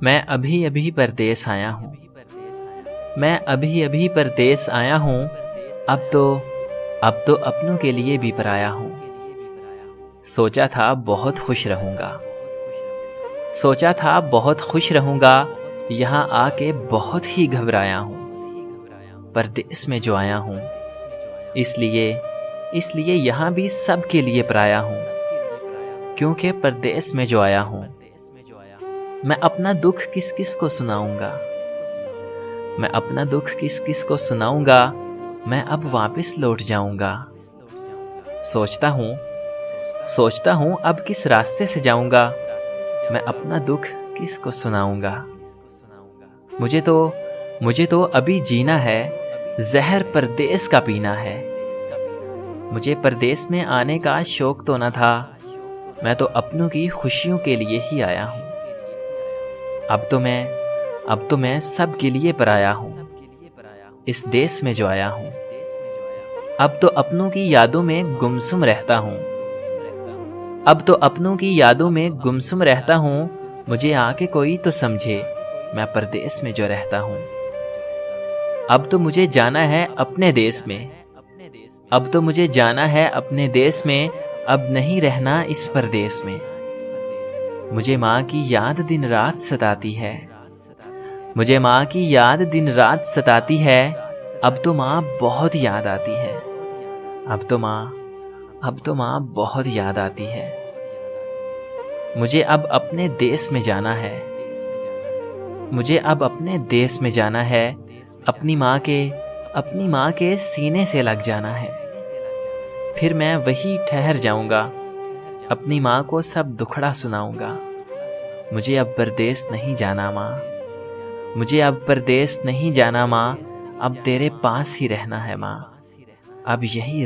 मैं अभी अभी परदेस आया हूँ। मैं अभी अभी परदेस आया हूँ। अब तो अपनों के लिए भी पराया हूँ। सोचा था बहुत खुश रहूँगा। सोचा था बहुत खुश रहूँगा। यहाँ आके बहुत ही घबराया हूँ। परदेस में जो आया हूँ, इसलिए यहाँ भी सबके लिए पराया हूँ। क्योंकि परदेस में जो आया हूँ, मैं अपना दुख किस किस को सुनाऊंगा। मैं अपना दुख किस किस को सुनाऊंगा। मैं अब वापस लौट जाऊंगा। सोचता हूँ अब किस रास्ते से जाऊंगा। मैं अपना दुख किस को सुनाऊंगा। मुझे तो अभी जीना है, जहर परदेस का पीना है। मुझे परदेस में आने का शौक तो न था। मैं तो अपनों की खुशियों के लिए ही आया हूँ। अब तो मैं सब के लिए पराया हूँ। इस देश में जो आया हूँ, अब तो अपनों की यादों में गुमसुम रहता हूँ। अब तो अपनों की यादों में गुमसुम रहता हूँ। मुझे आके कोई तो समझे, मैं परदेस में जो रहता हूँ। अब तो मुझे जाना है अपने देश में। अब तो मुझे जाना है अपने देश में। अब नहीं रहना इस परदेस में। मुझे माँ की याद दिन रात सताती है। मुझे माँ की याद दिन रात सताती है। अब तो माँ बहुत याद आती है। अब तो माँ बहुत याद आती है। मुझे अब अपने देश में जाना है। मुझे अब अपने देश में जाना है। अपनी माँ के सीने से लग जाना है। फिर मैं वही ठहर जाऊंगा। अपनी माँ को सब दुखड़ा सुनाऊंगा। मुझे अब परदेस नहीं जाना माँ। मुझे अब परदेस नहीं जाना माँ। अब तेरे पास ही रहना है माँ। अब यही